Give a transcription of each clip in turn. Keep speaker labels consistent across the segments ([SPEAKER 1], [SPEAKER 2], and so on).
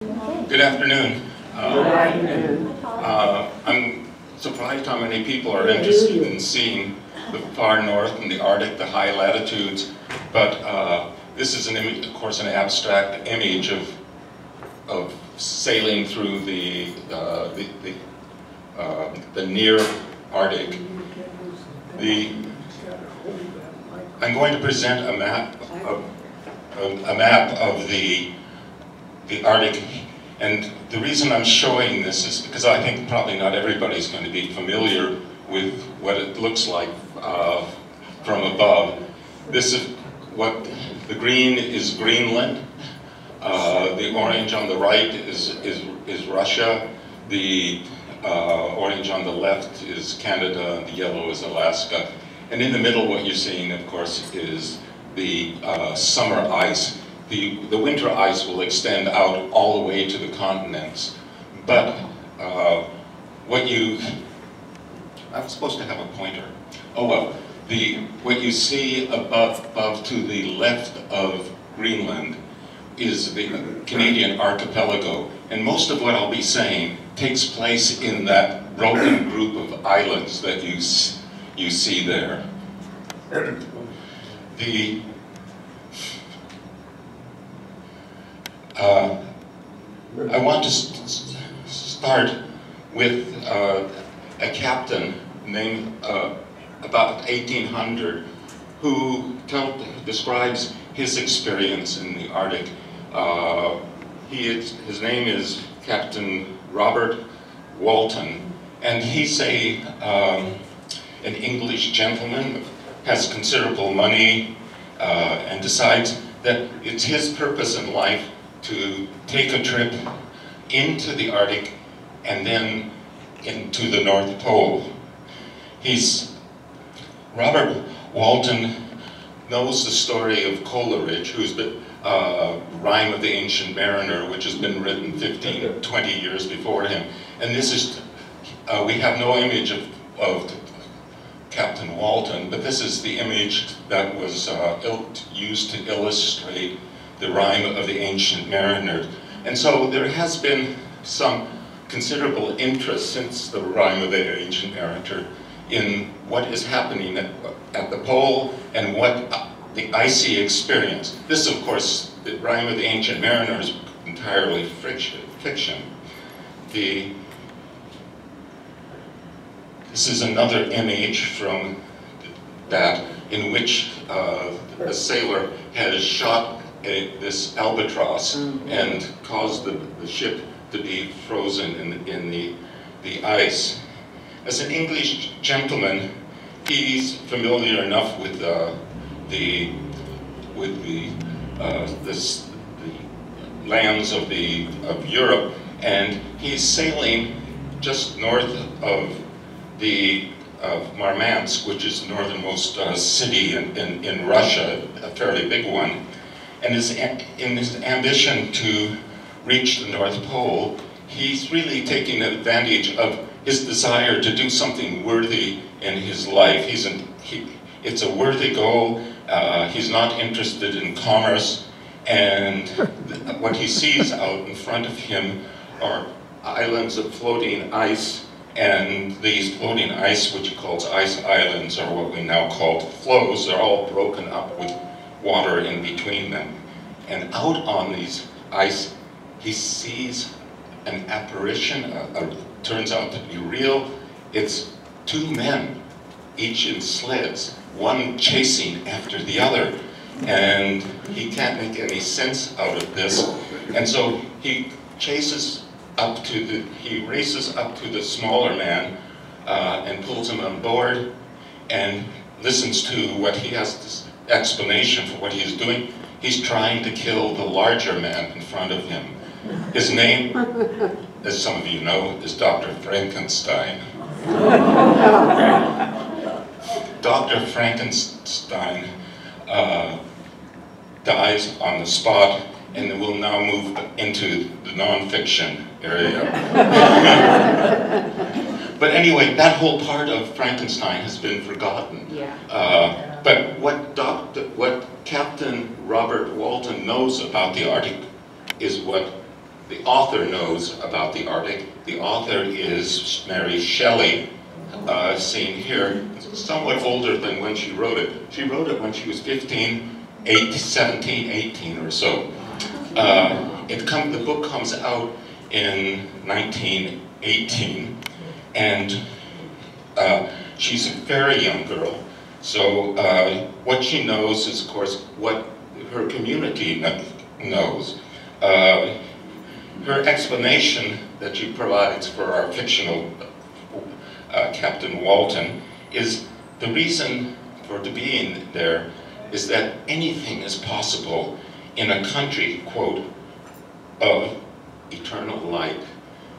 [SPEAKER 1] Good afternoon.
[SPEAKER 2] Good afternoon.
[SPEAKER 1] I'm surprised how many people are interested in seeing the far north and the Arctic, the high latitudes, but this is, of course, an abstract image of sailing through the near Arctic. I'm going to present a map of the Arctic, and the reason I'm showing this is because I think probably not everybody's going to be familiar with what it looks like from above. This is what the green is Greenland, the orange on the right is Russia, the orange on the left is Canada, and the yellow is Alaska. And in the middle, what you're seeing, of course, is the summer ice. The winter ice will extend out all the way to the continents. But I'm supposed to have a pointer. Oh well, what you see above to the left of Greenland is the Canadian archipelago. And most of what I'll be saying takes place in that broken group of islands that you see there. I want to start with a captain named about 1800 who describes his experience in the Arctic. His name is Captain Robert Walton, and he's an English gentleman, has considerable money, and decides that it's his purpose in life to take a trip into the Arctic and then into the North Pole. Robert Walton knows the story of Coleridge, who's the Rime of the Ancient Mariner, which has been written 15, 20 years before him. And this is, we have no image of Captain Walton, but this is the image that was used to illustrate the Rime of the Ancient Mariner. And so there has been some considerable interest since the Rime of the Ancient Mariner in what is happening at the pole and what the icy experience. This, of course, the Rime of the Ancient Mariner is entirely fiction. This is another image from that in which a sailor has shot this albatross and caused the ship to be frozen in the ice. As an English gentleman, he's familiar enough with the lands of Europe, and he's sailing just north of Murmansk, which is the northernmost city in Russia, a fairly big one. And in his ambition to reach the North Pole, he's really taking advantage of his desire to do something worthy in his life. It's a worthy goal. He's not interested in commerce, and what he sees out in front of him are islands of floating ice, and these floating ice, which he calls ice islands, or what we now call floes, they're all broken up with water in between them. And out on these ice, he sees an apparition, turns out to be real. It's two men, each in sleds, one chasing after the other. And he can't make any sense out of this. And so he races up to the smaller man and pulls him on board and listens to what he has this explanation for what he is doing. He's trying to kill the larger man in front of him. His name, as some of you know, is Dr. Frankenstein. Dr. Frankenstein dies on the spot, and we'll now move into the non-fiction area. But anyway, that whole part of Frankenstein has been forgotten.
[SPEAKER 2] Yeah.
[SPEAKER 1] But what Captain Robert Walton knows about the Arctic is what the author knows about the Arctic. The author is Mary Shelley, seen here, somewhat older than when she wrote it. She wrote it when she was 17, 18 or so. The book comes out in 1918, and she's a very young girl. So what she knows is, of course, what her community knows. Her explanation that she provides for our fictional Captain Walton is the reason for being there is that anything is possible in a country, quote, of eternal light.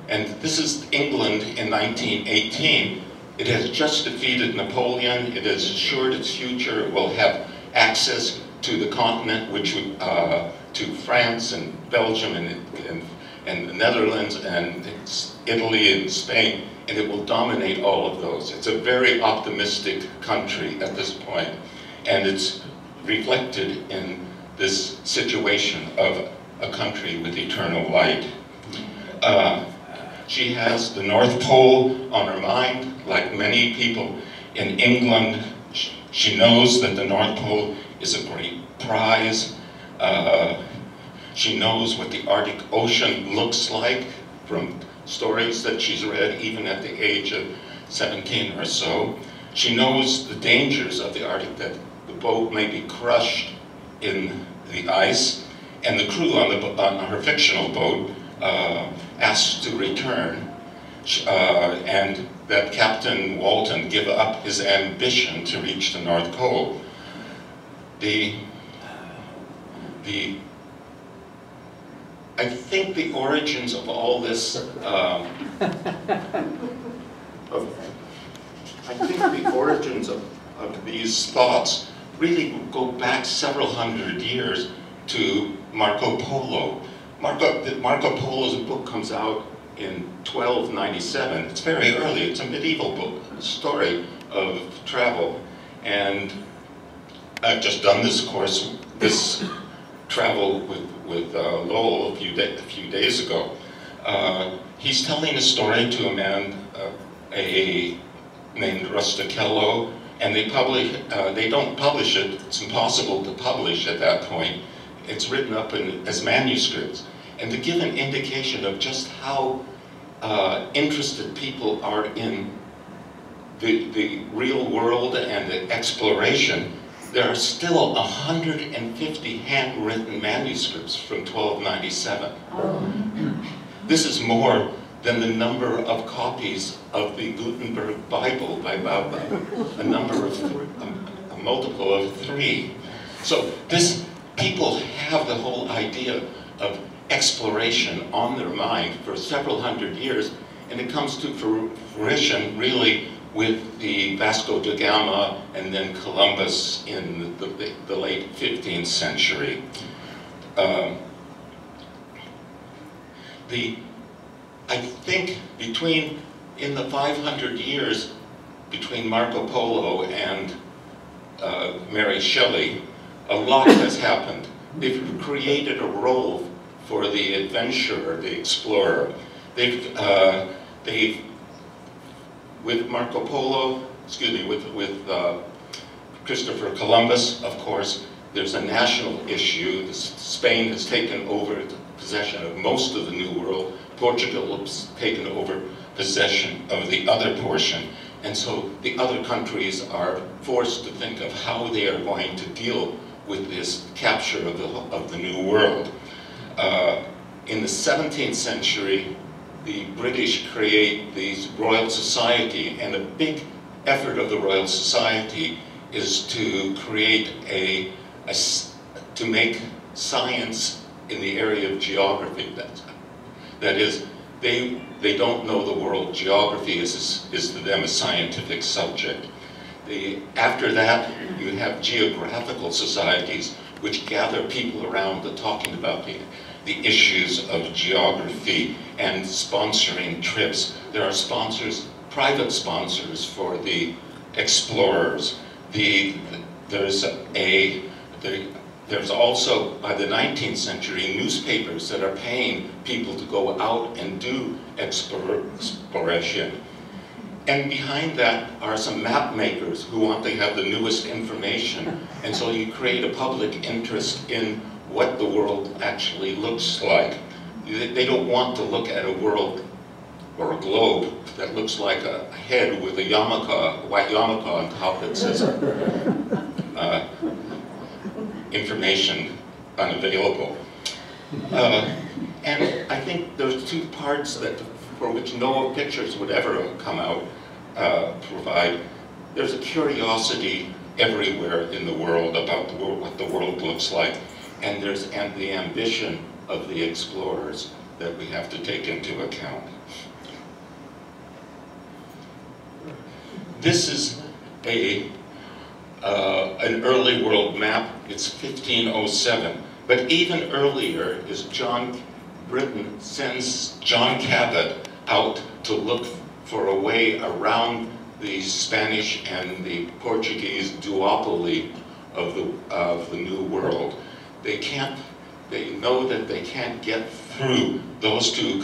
[SPEAKER 1] And this is England in 1918. It has just defeated Napoleon. It has assured its future. It will have access to the continent, which would, to France and Belgium and the Netherlands and Italy and Spain, and it will dominate all of those. It's a very optimistic country at this point, and it's reflected in this situation of a country with eternal light. She has the North Pole on her mind, like many people in England. She knows that the North Pole is a great prize. She knows what the Arctic Ocean looks like from stories that she's read even at the age of 17 or so. She knows the dangers of the Arctic, that the boat may be crushed in the ice, and the crew on her fictional boat asks to return, and that Captain Walton give up his ambition to reach the North Pole. I think the origins of all this, I think the origins of these thoughts really go back several hundred years to Marco Polo. Marco Polo's book comes out in 1297. It's very early. It's a medieval book, a story of travel. And I've just done this course, this travel with Lowell a few days ago. He's telling a story to a man named Rustichello, and they don't publish it. It's impossible to publish at that point. It's written up as manuscripts. And to give an indication of just how interested people are in the real world and the exploration, there are still 150 handwritten manuscripts from 1297. This is more than the number of copies of the Gutenberg Bible by about a multiple of 3. So people have the whole idea of exploration on their mind for several hundred years, and it comes to fruition really with the Vasco da Gama and then Columbus in the late 15th century. I think in the 500 years between Marco Polo and Mary Shelley, a lot has happened. They've created a role for the adventurer, the explorer. With Marco Polo, with Christopher Columbus, of course, there's a national issue. Spain has taken over possession of most of the New World. Portugal has taken over possession of the other portion. And so the other countries are forced to think of how they are going to deal with this capture of the New World. In the 17th century, the British create the Royal Society, and a big effort of the Royal Society is to create to make science in the area of geography. That is, they don't know the world. Geography is to them a scientific subject. After that, you have geographical societies which gather people around to talking about the issues of geography and sponsoring trips. There are private sponsors for the explorers. There's there's also, by the 19th century, newspapers that are paying people to go out and do exploration. And behind that are some map makers who want to have the newest information. And so you create a public interest in what the world actually looks like. They don't want to look at a world or a globe that looks like a head with a yarmulke, a white yarmulke on top that says information unavailable. And I think there's two parts that for which no pictures would ever come out provide. There's a curiosity everywhere in the world about what the world looks like, and there's the ambition of the explorers that we have to take into account. This is an early world map. It's 1507. But even earlier is Britain sends John Cabot out to look for a way around the Spanish and the Portuguese duopoly of the New World. They know that they can't get through those two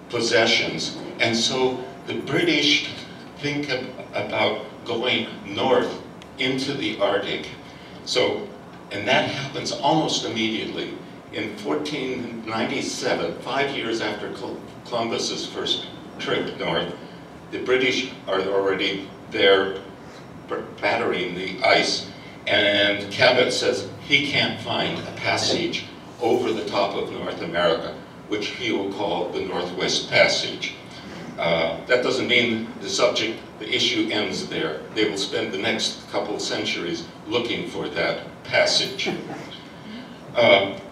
[SPEAKER 1] possessions, and so the British think about going north into the Arctic. So, and that happens almost immediately. In 1497, 5 years after Columbus's first trip north, the British are already there battering the ice, and Cabot says he can't find a passage over the top of North America, which he will call the Northwest Passage. That doesn't mean the issue ends there. They will spend the next couple of centuries looking for that passage.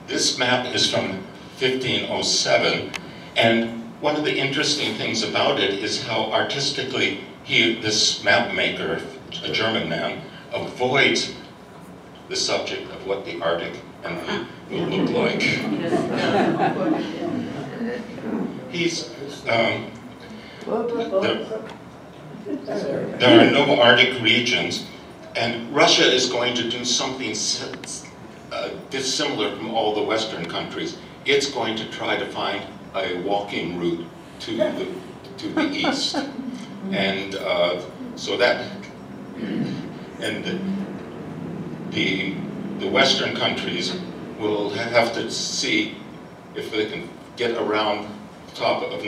[SPEAKER 1] This map is from 1507, and one of the interesting things about it is how artistically this map maker, a German man, avoids the subject of what the Arctic and will look like. There are no Arctic regions, and Russia is going to do something dissimilar from all the Western countries. It's going to try to find a walking route to the east, and so that, and the Western countries will have to see if they can get around the top of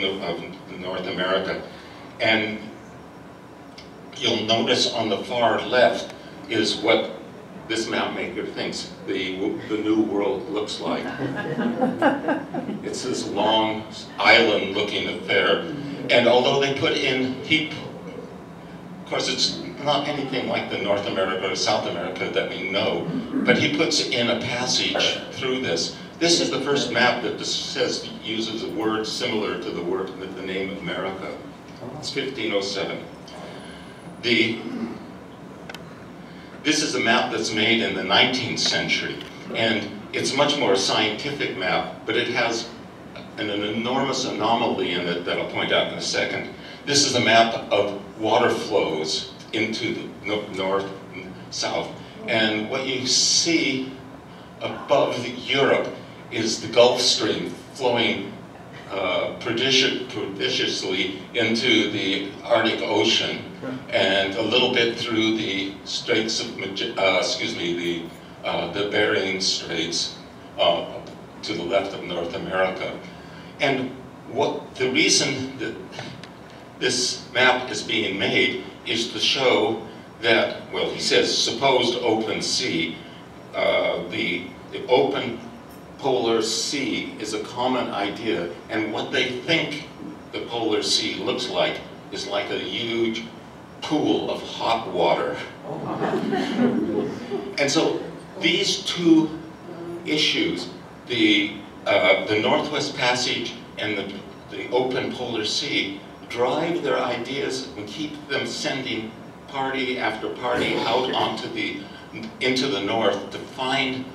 [SPEAKER 1] North America. And you'll notice on the far left is what this map maker thinks the New World looks like. It's this long island-looking affair. And although they put in, of course it's not anything like the North America or South America that we know, but he puts in a passage through this. This is the first map that uses a word similar to the name of America. It's 1507. This is a map that's made in the 19th century, and it's much more a scientific map, but it has an enormous anomaly in it that I'll point out in a second. This is a map of water flows into the north and south, and what you see above Europe is the Gulf Stream flowing prodigiously into the Arctic Ocean, and a little bit through the Straits of, the Bering Straits to the left of North America. And the reason that this map is being made is to show that, well, he says supposed open sea, the open polar sea is a common idea, and what they think the polar sea looks like is like a huge pool of hot water. And so these two issues, the Northwest Passage and the open polar sea, drive their ideas and keep them sending party after party out into the north to find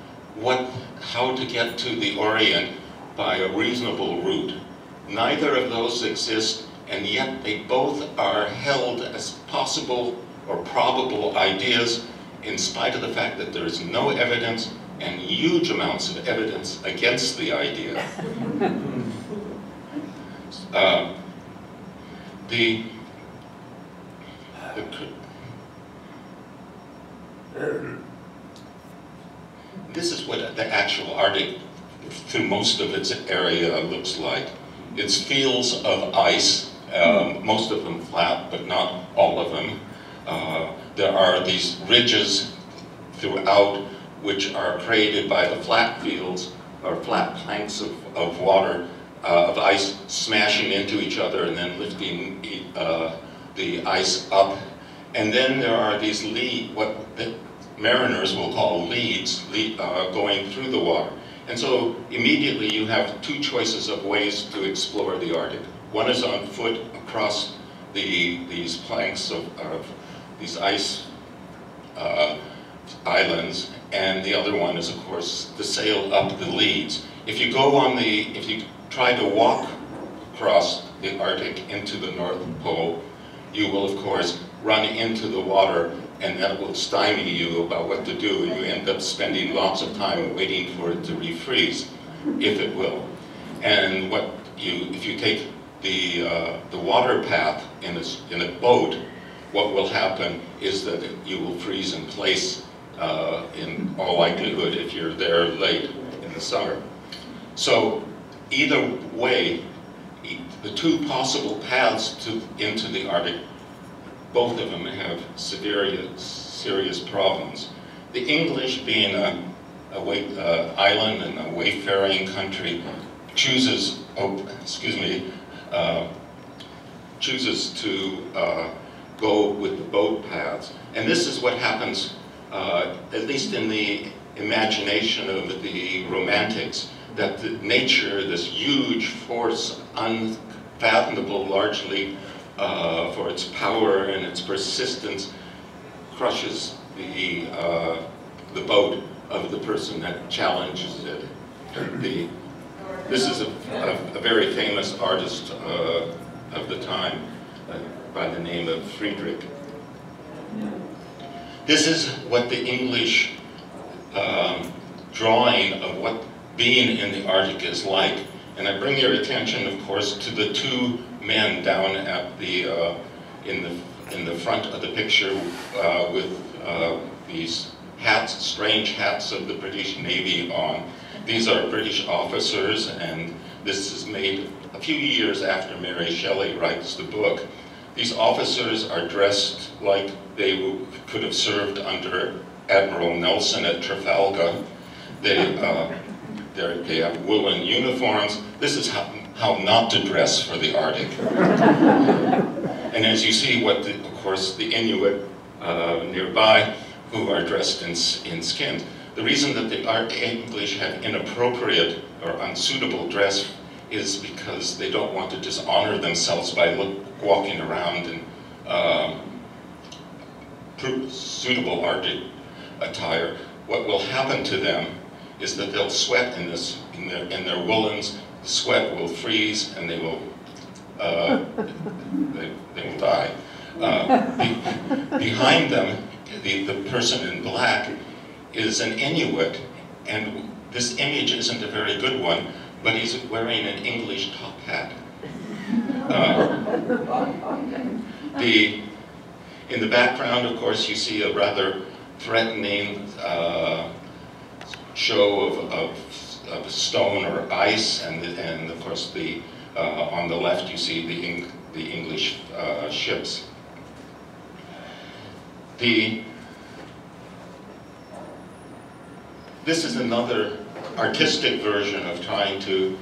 [SPEAKER 1] how to get to the Orient by a reasonable route. Neither of those exist, and yet they both are held as possible or probable ideas, in spite of the fact that there is no evidence and huge amounts of evidence against the idea. This is what the actual Arctic, through most of its area, looks like. It's fields of ice, most of them flat, but not all of them. There are these ridges throughout which are created by the flat fields, or flat planks of water, of ice smashing into each other and then lifting the ice up. And then there are these what the mariners will call leads, going through the water. And so immediately you have two choices of ways to explore the Arctic. One is on foot across these planks of these ice islands, and the other one is, of course, to sail up the leads. If you try to walk across the Arctic into the North Pole, you will, of course, run into the water, and that will stymie you about what to do, and you end up spending lots of time waiting for it to refreeze, if it will. And if you take the water path in a boat, what will happen is that you will freeze in place in all likelihood if you're there late in the summer. So either way, the two possible paths into the Arctic, both of them have serious problems. The English, being an island and a wayfaring country, chooses to go with the boat paths. And this is what happens, at least in the imagination of the Romantics, that nature, this huge force, unfathomable largely for its power and its persistence, crushes the boat of the person that challenges it. This is a very famous artist of the time by the name of Friedrich. This is what the English drawing of what being in the Arctic is like. And I bring your attention, of course, to the two men down at in the front of the picture with these hats, strange hats of the British Navy on. These are British officers, and this is made a few years after Mary Shelley writes the book. These officers are dressed like they could have served under Admiral Nelson at Trafalgar. They have woolen uniforms. This is how not to dress for the Arctic. And as you see, of course, the Inuit nearby, who are dressed in skins. The reason that the English have inappropriate or unsuitable dress is because they don't want to dishonor themselves by walking around in suitable Arctic attire. What will happen to them is that they'll sweat in their woolens. The sweat will freeze, and they will die. Behind them, the person in black is an Inuit, and this image isn't a very good one, but he's wearing an English top hat. In the background, of course, you see a rather threatening show of stone or ice, and of course on the left you see the English ships. This is another artistic version of trying to,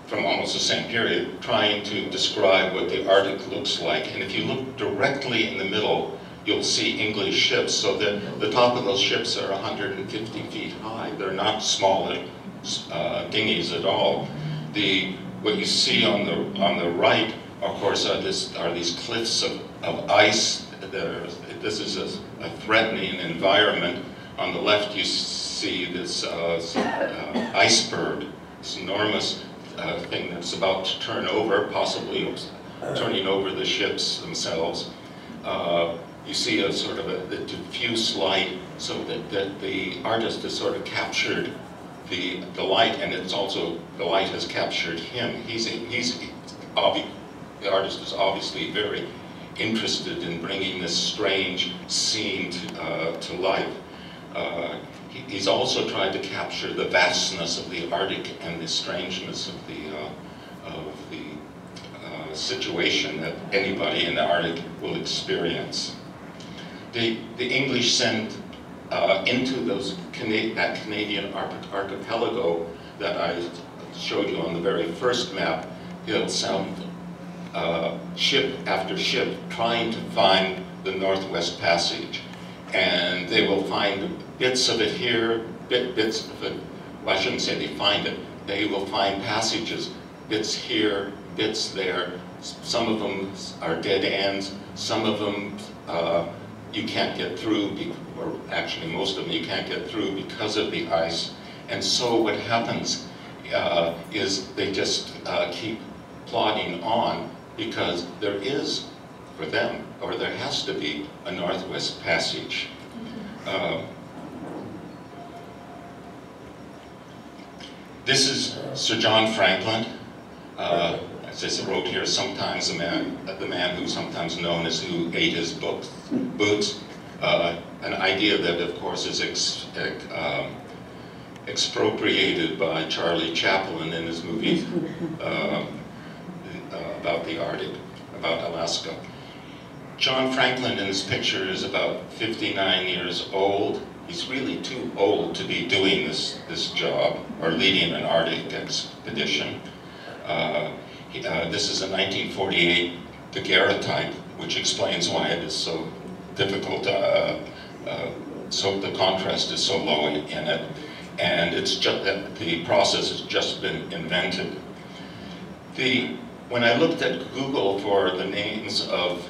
[SPEAKER 1] from almost the same period, trying to describe what the Arctic looks like. And if you look directly in the middle, you'll see English ships. So the top of those ships are 150 feet high. They're not small dinghies at all. What you see on the right, of course, are these cliffs of ice. This is a threatening environment. On the left, you see this iceberg, this enormous thing that's about to turn over, possibly turning over the ships themselves. you see a sort of a diffuse light, so that the artist has sort of captured the light, and it's also, the light has captured him. The artist is obviously very interested in bringing this strange scene to life. He's also tried to capture the vastness of the Arctic and the strangeness of the situation that anybody in the Arctic will experience. The English sent into that Canadian archipelago that I showed you on the very first map, they'll send ship after ship trying to find the Northwest Passage. And they will find bits of it here, bits of it, well, I shouldn't say they find it, they will find passages, bits here, bits there. Some of them are dead ends, some of them you can't get through, or actually most of them you can't get through because of the ice. And so what happens is they just keep plodding on, because there is, for them, or there has to be, a Northwest Passage. This is Sir John Franklin. As I wrote here, sometimes the man who's sometimes known as who ate his boots. An idea that, of course, is expropriated by Charlie Chaplin in his movie about the Arctic, about Alaska. John Franklin in this picture is about 59 years old. He's really too old to be doing this job, or leading an Arctic expedition. This is a 1948 daguerreotype, which explains why it is so difficult, so the contrast is so low in it. And it's just that the process has just been invented. When I looked at Google for the names of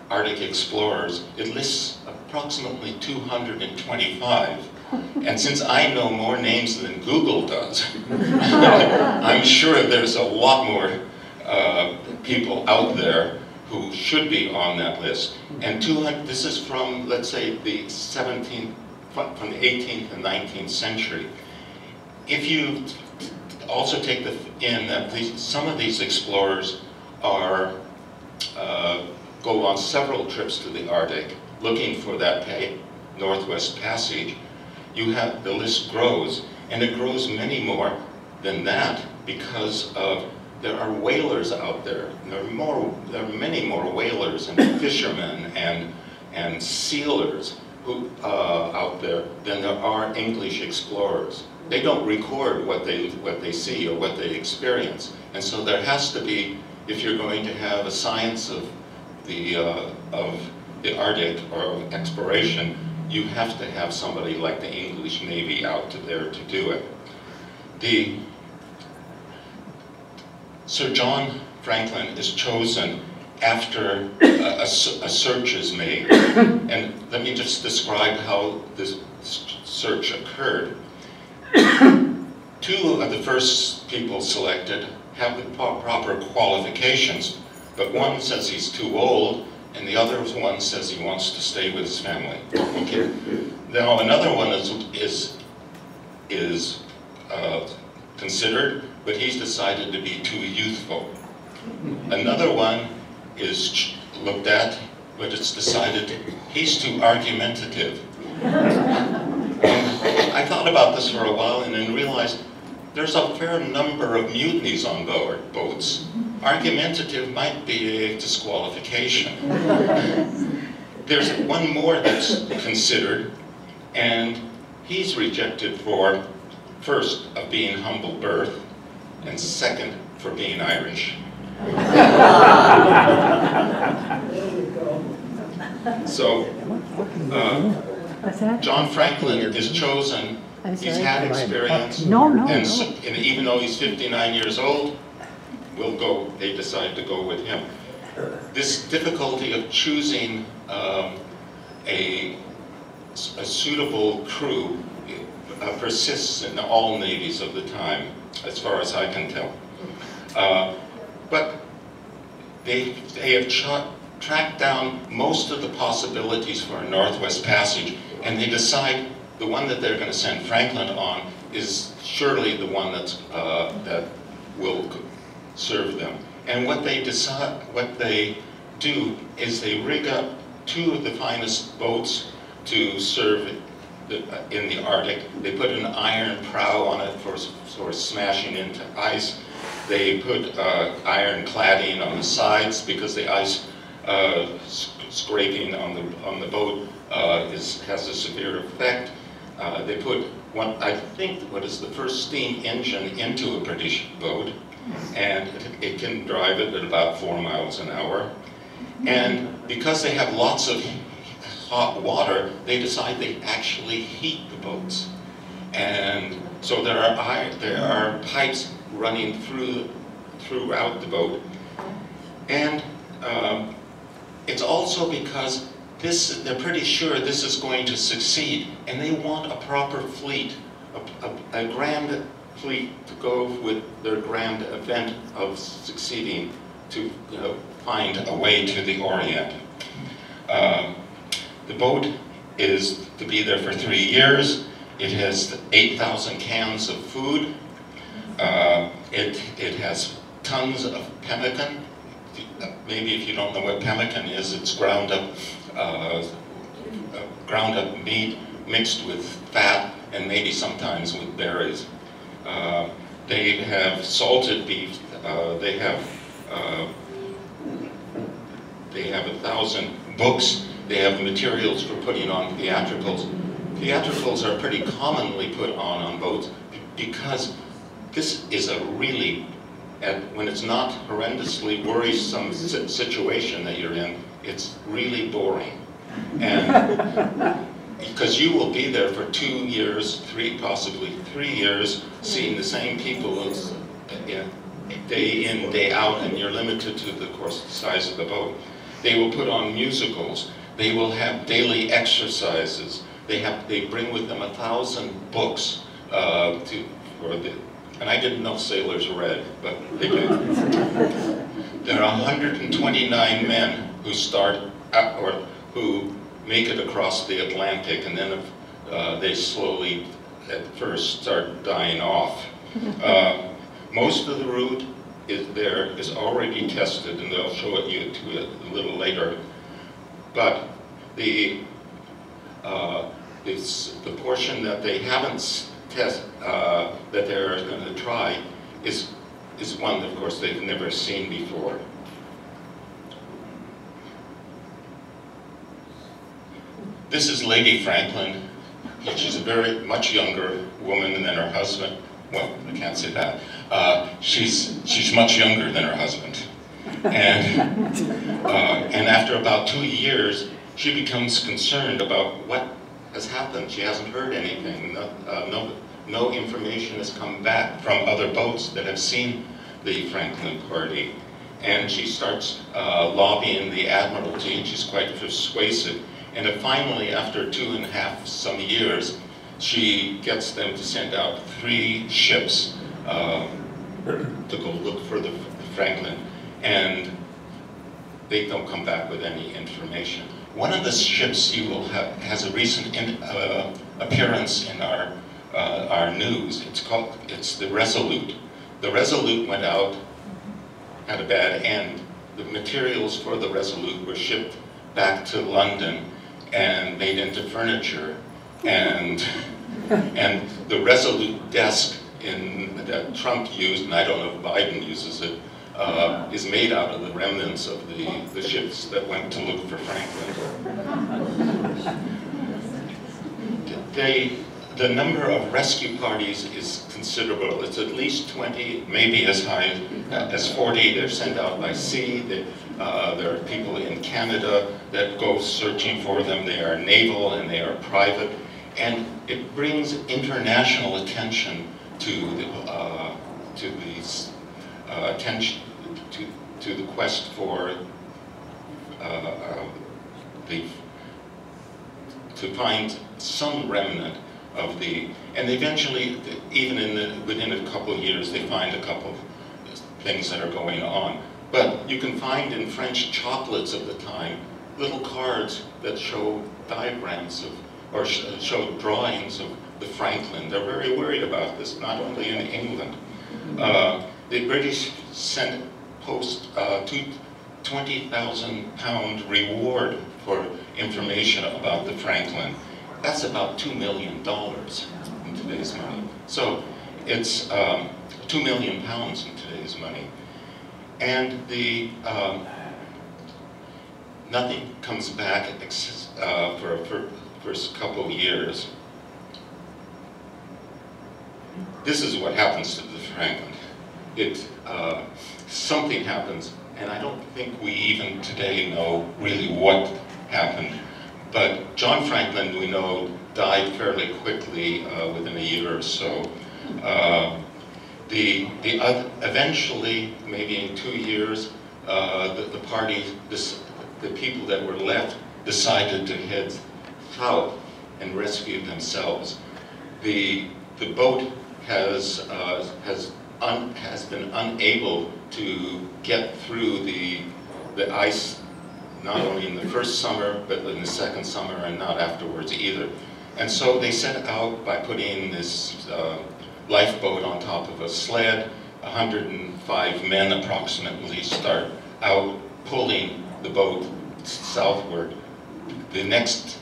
[SPEAKER 1] Arctic explorers, it lists approximately 225. And since I know more names than Google does, I'm sure there's a lot more people out there who should be on that list. And this is from, let's say, the 17th, from the 18th and 19th century. If you also take in that some of these explorers go on several trips to the Arctic looking for that Northwest Passage, the list grows, and it grows many more than that, because there are whalers out there. There are many more whalers and fishermen and sealers out there than there are English explorers. They don't record what they see or what they experience, and so there has to be, if you're going to have a science of the Arctic or exploration, you have to have somebody like the English Navy out there to do it. Sir John Franklin is chosen after a search is made. And let me just describe how this search occurred. Two of the first people selected have the proper qualifications, but one says he's too old, and the other one says he wants to stay with his family. Okay. Now another one is considered, but he's decided to be too youthful. Another one is looked at, but it's decided he's too argumentative. And I thought about this for a while and then realized there's a fair number of mutinies on boats. Argumentative might be a disqualification. There's one more that's considered, and he's rejected for, first, of being humble birth, and second, for being Irish. So, John Franklin is chosen. He's had experience, and even though he's 59 years old, they decide to go with him. This difficulty of choosing a suitable crew persists in all navies of the time, as far as I can tell. But they have track down most of the possibilities for a Northwest Passage, and they decide the one that they're going to send Franklin on is surely the one that's, that will serve them. And what they do is they rig up 2 of the finest boats to serve in the Arctic. They put an iron prow on it for smashing into ice. They put iron cladding on the sides because the ice scraping on the boat has a severe effect. They put I think what is the first steam engine into a British boat, and it can drive it at about 4 miles an hour. And because they have lots of hot water, they decide they actually heat the boats. And so there are pipes running throughout the boat. And it's also because they're pretty sure this is going to succeed, and they want a proper fleet, a grand fleet to go with their grand event of succeeding to find a way to the Orient. The boat is to be there for 3 years. It has 8,000 cans of food. It has tons of pemmican. Maybe if you don't know what pemmican is, it's ground up meat mixed with fat and maybe sometimes with berries. They have salted beef. They have 1,000 books. They have materials for putting on theatricals. Theatricals are pretty commonly put on boats because this is a really, when it's not horrendously worrisome situation that you're in, it's really boring. And because you will be there for 2 years, possibly 3 years, seeing the same people day in, day out, and you're limited to, of course, the size of the boat. They will put on musicals. They will have daily exercises. They bring with them 1,000 books and I didn't know sailors read, but they do. There are 129 men who who make it across the Atlantic, and then they slowly, at first, start dying off. Most of the route is already tested, and they'll show it you to it a little later. But the portion that they haven't that they're going to try is one that, of course, they've never seen before. This is Lady Franklin. She's a very much younger woman than her husband. Well, I can't say that. She's much younger than her husband. And after about 2 years, she becomes concerned about what has happened. She hasn't heard anything. No information has come back from other boats that have seen the Franklin party. And she starts lobbying the Admiralty, and she's quite persuasive. And then finally, after 2.5 some years, she gets them to send out 3 ships to go look for the Franklin. And they don't come back with any information. One of the ships you will have has a recent appearance in our news. It's the Resolute. The Resolute went out, had a bad end. The materials for the Resolute were shipped back to London and made into furniture. And the Resolute desk that Trump used, and I don't know if Biden uses it, is made out of the remnants of the ships that went to look for Franklin. The number of rescue parties is considerable. It's at least 20, maybe as high as 40. They're sent out by sea. There are people in Canada that go searching for them. They are naval and they are private. And it brings international attention to the quest for to find some remnant of and eventually, even within a couple of years, they find a couple of things that are going on. But you can find in French chocolates of the time little cards that show diagrams of, or show drawings of the Franklin. They're very worried about this, not only in England. The British sent £20,000 reward for information about the Franklin. That's about $2 million in today's money. So it's 2 million pounds in today's money. And the nothing comes back for a first couple of years. This is what happens to the Franklin. Something happens, and I don't think we even today know really what happened. But John Franklin, we know, died fairly quickly within a year or so. Eventually, maybe in 2 years, the party, the people that were left, decided to head south and rescue themselves. The boat has been unable to get through the ice, not only in the first summer, but in the second summer, and not afterwards either. And so they set out by putting this lifeboat on top of a sled. 105 men approximately start out pulling the boat southward. The next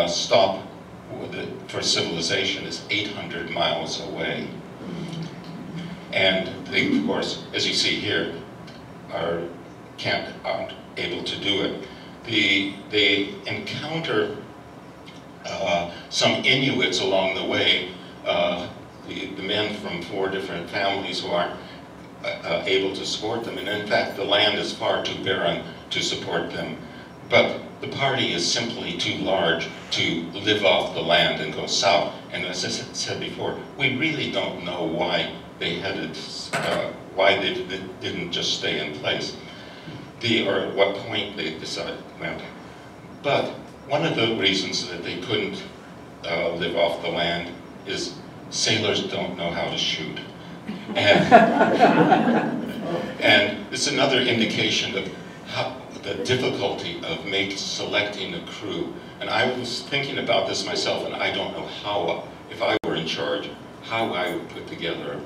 [SPEAKER 1] stop for civilization is 800 miles away. And they, of course, as you see here, aren't able to do it. They encounter some Inuits along the way, the men from 4 different families who aren't able to support them. And in fact, the land is far too barren to support them. But the party is simply too large to live off the land and go south. And as I said before, we really don't know why they headed, why they didn't just stay in place, or at what point they decided went. But one of the reasons that they couldn't live off the land is sailors don't know how to shoot. And it's another indication of the difficulty of selecting a crew. And I was thinking about this myself, and I don't know how, if I were in charge, how I would put together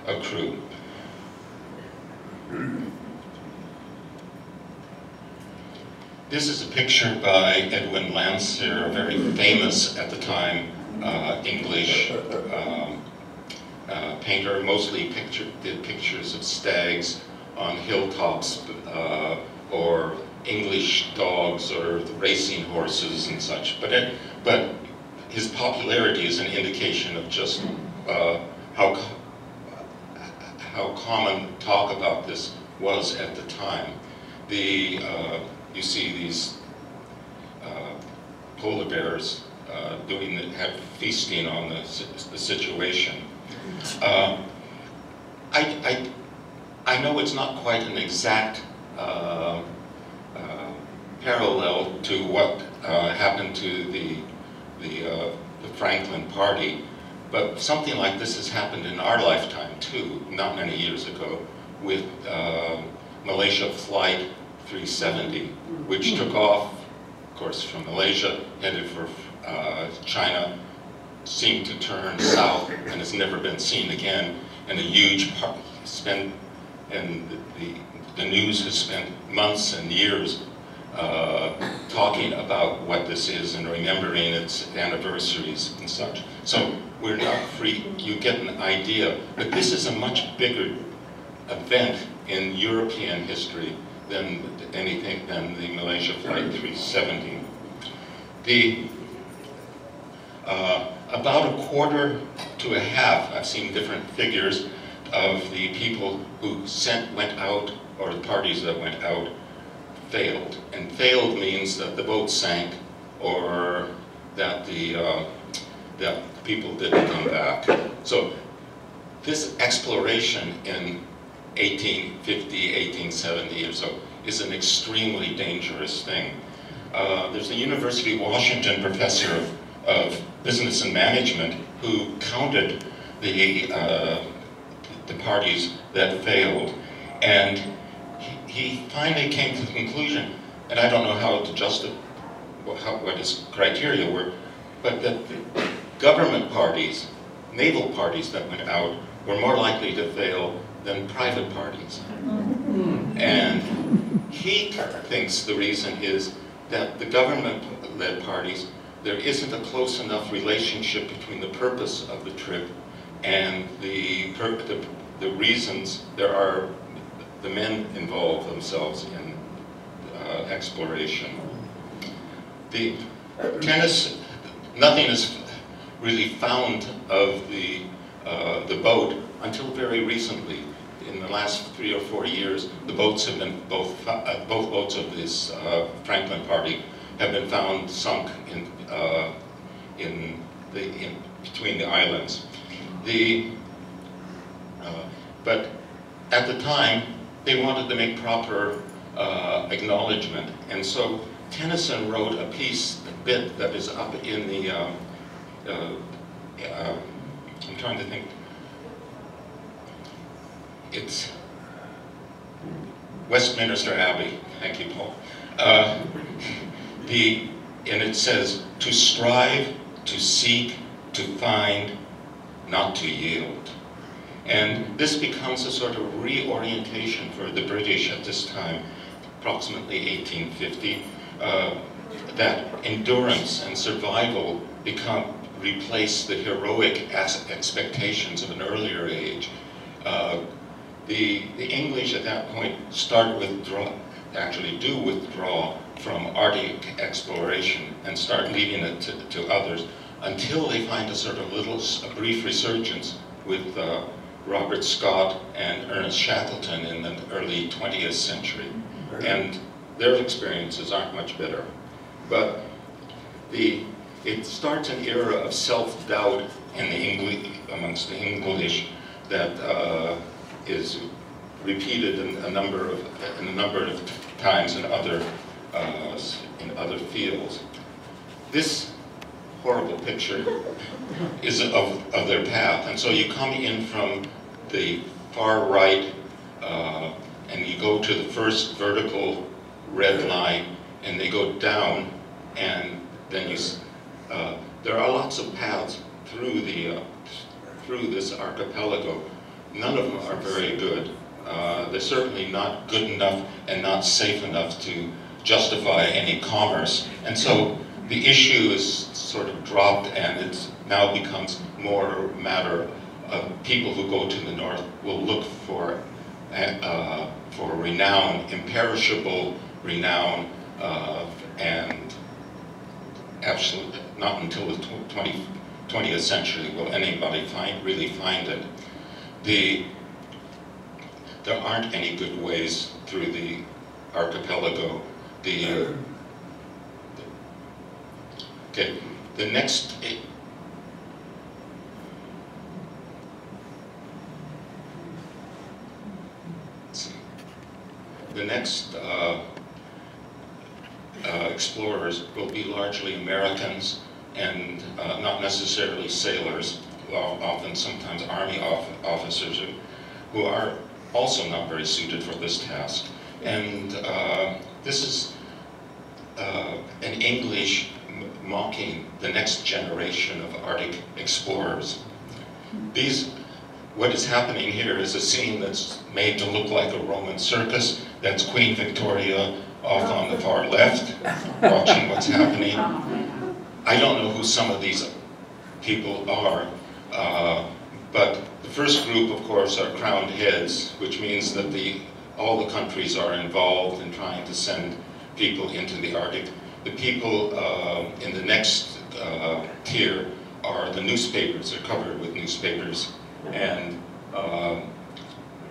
[SPEAKER 1] a crew. This is a picture by Edwin Landseer, a very famous at the time English painter. Mostly did pictures of stags on hilltops or English dogs or racing horses and such. But his popularity is an indication of just how common talk about this was at the time. You see these polar bears feasting on the situation. I know it's not quite an exact parallel to what happened to the Franklin party, but something like this has happened in our lifetime too, not many years ago, with Malaysia Flight 370, which took off, of course, from Malaysia, headed for China, seemed to turn south, and has never been seen again. And a huge part and the news has spent months and years talking about what this is and remembering its anniversaries and such. So we're not free. You get an idea, but this is a much bigger event in European history than the Malaysia Flight 370. About a quarter to a half, I've seen different figures, of the people who went out, or the parties that went out, failed. And failed means that the boat sank, or that that people didn't come back. So this exploration in 1850, 1870 or so is an extremely dangerous thing. There's a University of Washington professor of business and management who counted the parties that failed, and he finally came to the conclusion, and I don't know how to justify what his criteria were, but that the government parties, naval parties that went out, were more likely to fail than private parties. And he thinks the reason is that the government-led parties, there isn't a close enough relationship between the purpose of the trip and the reasons the men involve themselves in exploration. The tennis, nothing is really found of the boat until very recently. In the last 3 or 4 years, the boats have been both boats of this Franklin party have been found sunk in between the islands. But at the time, they wanted to make proper acknowledgement, and so Tennyson wrote a bit that is up in the. I'm trying to think. It's Westminster Abbey. Thank you, Paul. And it says, to strive, to seek, to find, not to yield. And this becomes a sort of reorientation for the British at this time, approximately 1850, that endurance and survival replace the heroic expectations of an earlier age. The English at that point do withdraw from Arctic exploration and start leaving it to others until they find a brief resurgence with Robert Scott and Ernest Shackleton in the early 20th century. And their experiences aren't much better. But it starts an era of self-doubt amongst the English that is repeated in a number of times in other fields. This horrible picture is of their path, and so you come in from the far right, and you go to the first vertical red line, and they go down, and then there are lots of paths through this archipelago. None of them are very good. They're certainly not good enough and not safe enough to justify any commerce. And so the issue is sort of dropped, and it now becomes more a matter of people who go to the north will look for renown, imperishable renown, and absolutely not until the 20th century will anybody really find it. There aren't any good ways through the archipelago. The next explorers will be largely Americans and not necessarily sailors, often sometimes army officers who are also not very suited for this task. And this is an English mocking the next generation of Arctic explorers. What is happening here is a scene that's made to look like a Roman circus. That's Queen Victoria off on the far left, watching what's happening. I don't know who some of these people are, but the first group, of course, are crowned heads, which means that all the countries are involved in trying to send people into the Arctic. The people in the next tier are the newspapers. They're covered with newspapers. And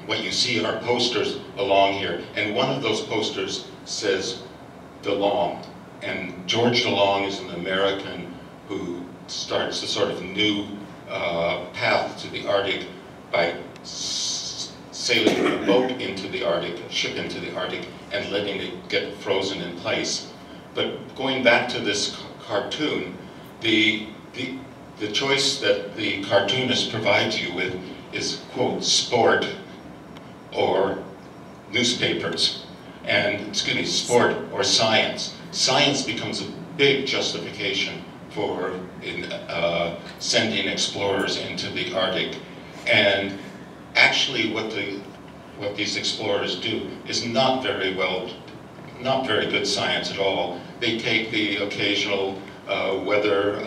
[SPEAKER 1] what you see are posters along here. And one of those posters says DeLong. And George DeLong is an American who starts a sort of new path to the Arctic by sailing a boat into the Arctic, a ship into the Arctic, and letting it get frozen in place. But going back to this cartoon, the choice that the cartoonist provides you with is, quote, sport or newspapers. and excuse me, sport or science. Science becomes a big justification for sending explorers into the Arctic. And actually what these explorers do is not very good science at all. They take the occasional weather,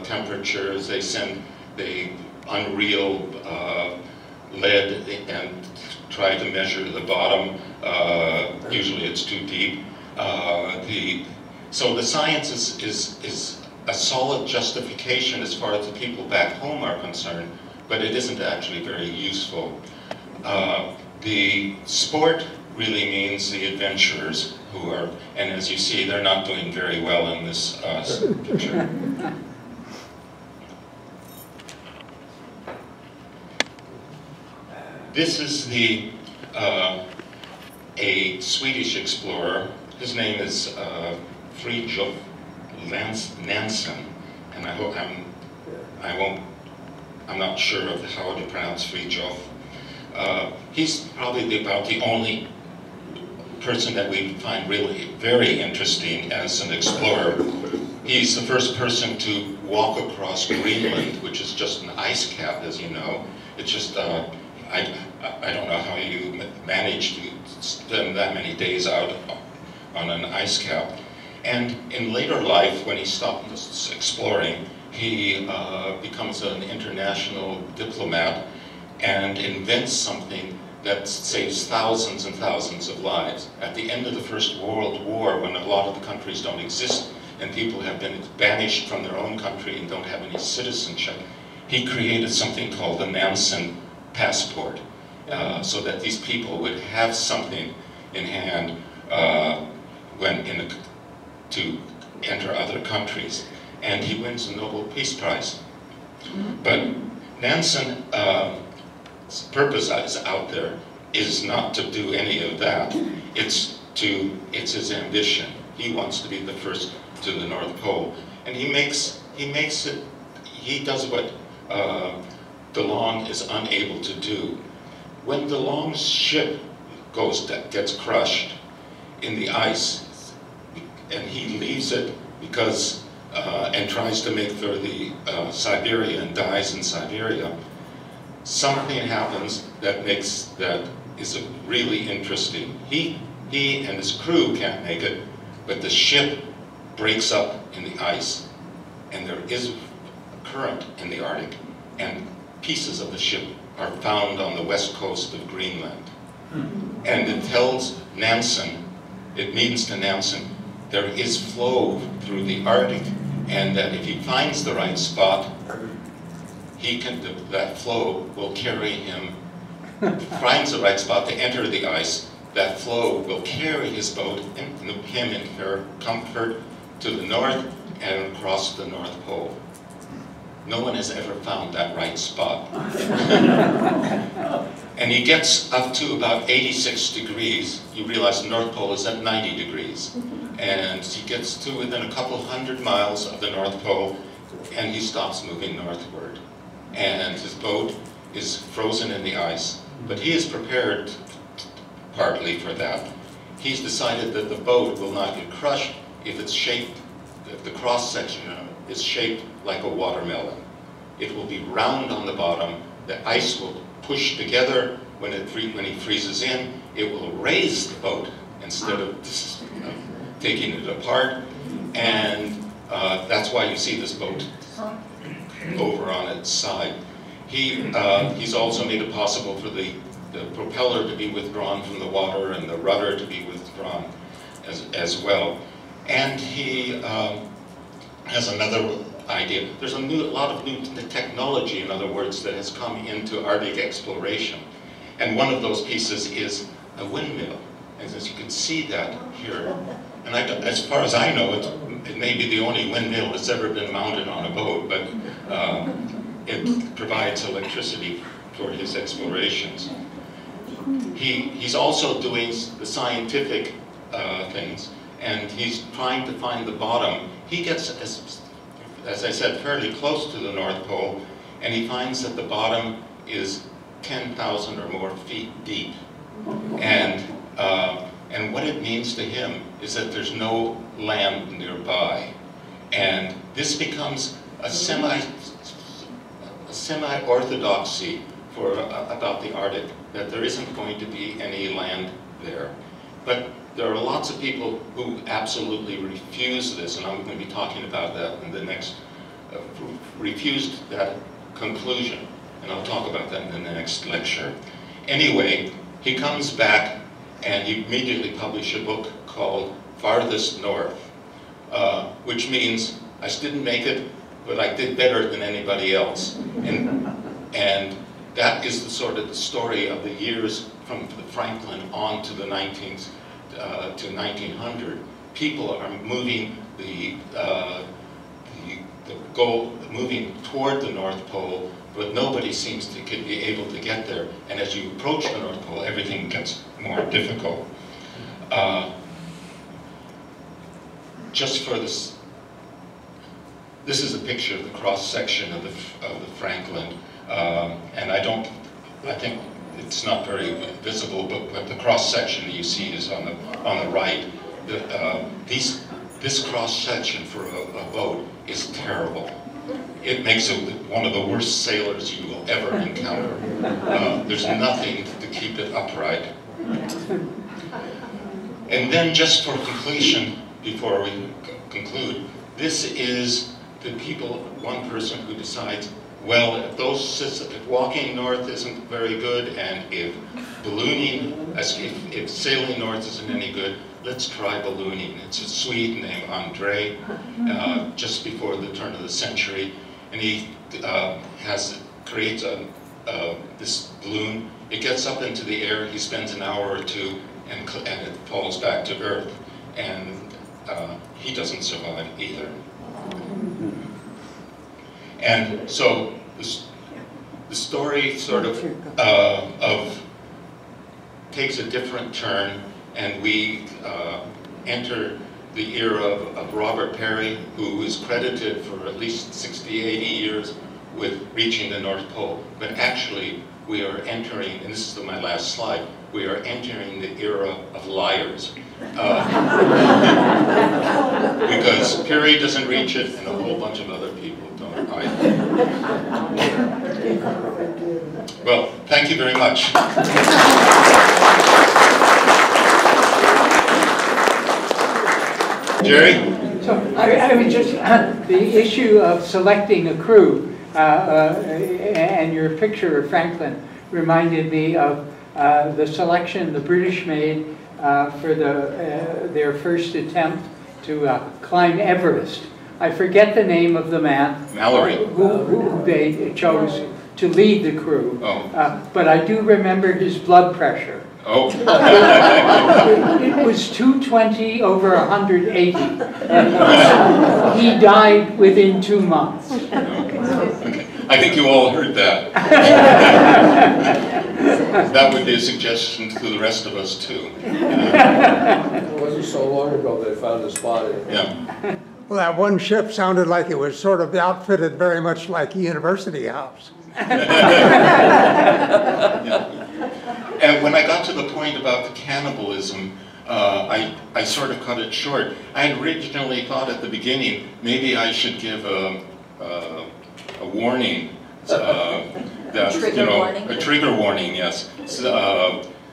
[SPEAKER 1] temperatures, they send the unreal lead and try to measure the bottom. Usually it's too deep. So the science is a solid justification as far as the people back home are concerned, but it isn't actually very useful. The sport really means the adventurers who are, and as you see, they're not doing very well in this picture. This is a Swedish explorer. His name is Fridtjof Nansen, and I'm not sure of how to pronounce Fridtjof. He's probably about the only person that we find really very interesting as an explorer. He's the first person to walk across Greenland, which is just an ice cap, as you know. It's just, I don't know how you manage to spend that many days out on an ice cap. And in later life, when he stopped exploring, he becomes an international diplomat and invents something that saves thousands and thousands of lives. At the end of the First World War, when a lot of the countries don't exist and people have been banished from their own country and don't have any citizenship, he created something called the Nansen passport, so that these people would have something in hand to enter other countries. And he wins the Nobel Peace Prize. But Nansen's purpose out there is not to do any of that. It's his ambition. He wants to be the first to the North Pole. And he does what DeLong is unable to do. When DeLong's ship gets crushed in the ice, and he leaves it because and tries to make for the Siberia and dies in Siberia, something happens that is really interesting. He and his crew can't make it, but the ship breaks up in the ice, and there is a current in the Arctic, and pieces of the ship are found on the west coast of Greenland. And it tells Nansen, it means to Nansen, there is flow through the Arctic, and that if he finds the right spot, that flow will carry him, finds the right spot to enter the ice, that flow will carry his boat and him in comfort to the north and across the North Pole. No one has ever found that right spot. And he gets up to about 86 degrees. You realize the North Pole is at 90 degrees. And he gets to within a couple hundred miles of the North Pole, and he stops moving northward. And his boat is frozen in the ice. But he is prepared partly for that. He's decided that the boat will not get crushed if it's shaped, if the cross-section is shaped like a watermelon. It will be round on the bottom. The ice will push together. When he freezes in, it will raise the boat instead of taking it apart. And that's why you see this boat over on its side. He's also made it possible for the propeller to be withdrawn from the water and the rudder to be withdrawn as well. And he has another idea. There's a lot of new technology, in other words, that has come into Arctic exploration. And one of those pieces is a windmill. And as you can see that here, and as far as I know, it may be the only windmill that's ever been mounted on a boat, but it provides electricity for his explorations. He's also doing the scientific things, and he's trying to find the bottom. He gets, as I said, fairly close to the North Pole, and he finds that the bottom is 10,000 or more feet deep. And And what it means to him is that there's no land nearby. And this becomes a semi-orthodoxy for about the Arctic, that there isn't going to be any land there. But there are lots of people who absolutely refuse this, and I'm going to be talking about that in the next, refused that conclusion, and I'll talk about that in the next lecture. Anyway, he comes back and he immediately published a book called Farthest North, which means I didn't make it, but I did better than anybody else. And that is the sort of the story of the years from the Franklin on to the 1900. People are moving moving toward the North Pole, but nobody seems to be able to get there. And as you approach the North Pole, everything gets more difficult. Just for this is a picture of the cross section of the Franklin, and I think it's not very visible, but the cross section that you see is on the right. This cross section for a boat is terrible. It makes it one of the worst sailors you will ever encounter. There's nothing to keep it upright. And then, just for completion, before we conclude, this is the one person who decides, well, if walking north isn't very good, and if sailing north isn't any good, let's try ballooning. It's a Swede named Andre, just before the turn of the century, and he creates this balloon. It gets up into the air. He spends an hour or two, and it falls back to Earth, and he doesn't survive either. And so the story sort of takes a different turn, and we enter the era of Robert Peary, who is credited for at least 60, 80 years with reaching the North Pole. But actually, we are entering, and this is my last slide, we are entering the era of liars. Because Peary doesn't reach it, and a whole bunch of other people don't either. Well, thank you very much. Jerry?
[SPEAKER 3] So I would just, the issue of selecting a crew and your picture of Franklin reminded me of the selection the British made for their first attempt to climb Everest. I forget the name of the man who they chose to lead the crew, but I do remember his blood pressure.
[SPEAKER 1] Oh.
[SPEAKER 3] It was 220 over 180, and he died within 2 months.
[SPEAKER 1] Okay. I think you all heard that. That would be a suggestion to the rest of us too.
[SPEAKER 4] It wasn't so long ago they found a spot.
[SPEAKER 1] Yeah.
[SPEAKER 5] Well, that one ship sounded like it was sort of outfitted very much like a university house.
[SPEAKER 1] Yeah. And when I got to the point about the cannibalism, I sort of cut it short. I had originally thought at the beginning, maybe I should give a warning, that,
[SPEAKER 2] warning?
[SPEAKER 1] a trigger warning, yes,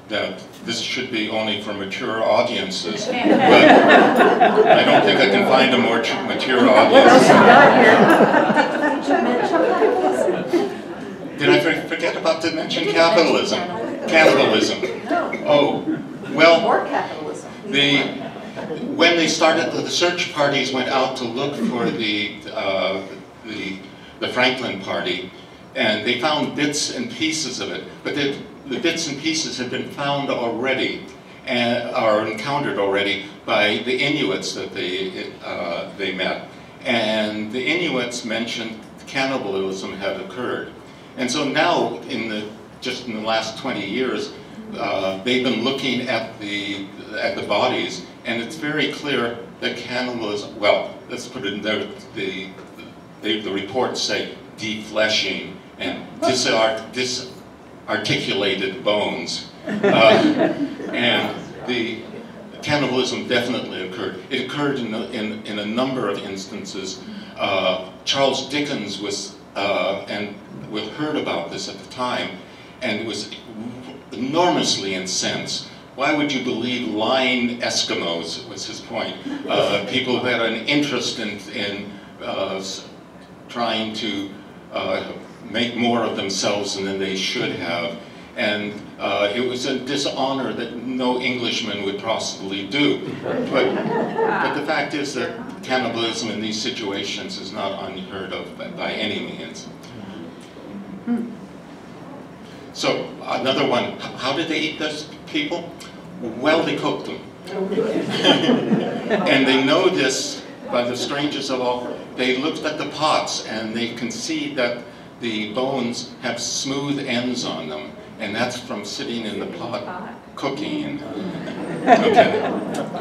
[SPEAKER 1] that this should be only for mature audiences. But I don't think I can find a more mature audience. Did I forget about to mention capitalism? Cannibalism. Oh, well,
[SPEAKER 2] More capitalism.
[SPEAKER 1] when they started, the search parties went out to look for the Franklin Party, and they found bits and pieces of it, but the bits and pieces had been found already, and are encountered already by the Inuits that they met, and the Inuits mentioned cannibalism had occurred, and so now just in the last 20 years, they've been looking at the bodies, and it's very clear that cannibalism, well, let's put it in there, the reports say defleshing and disarticulated bones. And cannibalism definitely occurred. It occurred in a number of instances. Charles Dickens was, and we heard about this at the time, and was enormously incensed. Why would you believe lying Eskimos, was his point. People who had an interest in trying to make more of themselves than they should have. And it was a dishonor that no Englishman would possibly do. But the fact is that cannibalism in these situations is not unheard of by any means. So another one, how did they eat those people? Well, they cooked them. And they know this by the strangest of all. They looked at the pots and they can see that the bones have smooth ends on them. And that's from sitting in the pot cooking. Okay.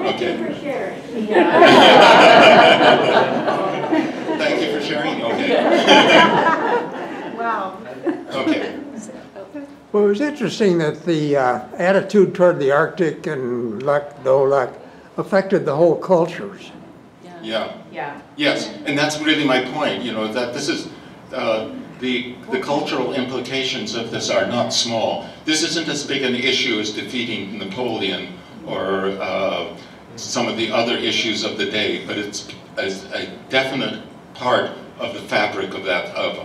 [SPEAKER 1] Okay. Thank you for sharing. Okay.
[SPEAKER 2] Wow.
[SPEAKER 1] Okay.
[SPEAKER 5] Well, it was interesting that the attitude toward the Arctic and luck, no luck, affected the whole cultures.
[SPEAKER 1] Yeah.
[SPEAKER 2] Yeah.
[SPEAKER 1] Yes, and that's really my point, you know, that this is, the cultural implications of this are not small. This isn't as big an issue as defeating Napoleon or some of the other issues of the day, but it's a definite part of the fabric of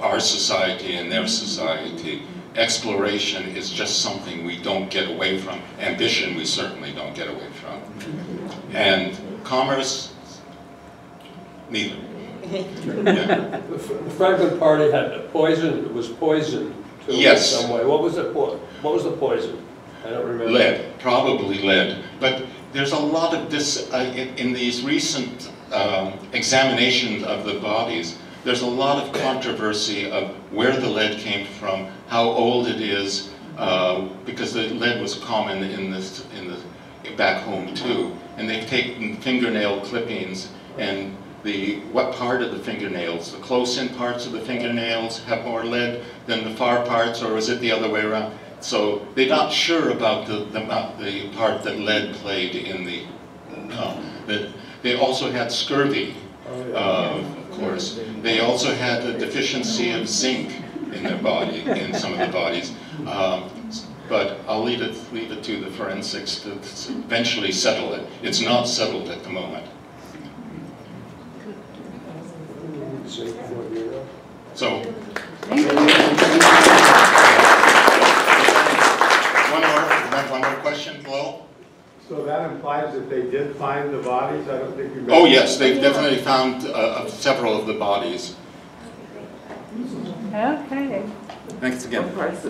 [SPEAKER 1] our society and their society. Exploration is just something we don't get away from. Ambition we certainly don't get away from. And commerce, neither. Yeah.
[SPEAKER 4] The Franklin Party had poison. It was poisoned too,
[SPEAKER 1] yes.
[SPEAKER 4] in some way. What was the poison? I don't remember.
[SPEAKER 1] Lead, probably lead. But there's a lot of this in these recent examinations of the bodies. There's a lot of controversy of where the lead came from, how old it is, because the lead was common back home too. And they've taken fingernail clippings and what part of the fingernails, the close-in parts of the fingernails have more lead than the far parts, or is it the other way around? So they're not sure about the part that lead played in the. They also had scurvy, of course. They also had a deficiency of zinc in their body, in some of the bodies. But I'll leave it to the forensics to eventually settle it. It's not settled at the moment. So, one more question, Flo?
[SPEAKER 6] So that implies that they did find the bodies? I don't think you mentioned.
[SPEAKER 1] Oh yes, they've definitely found several of the bodies.
[SPEAKER 2] Okay.
[SPEAKER 1] Thanks again.
[SPEAKER 2] Okay.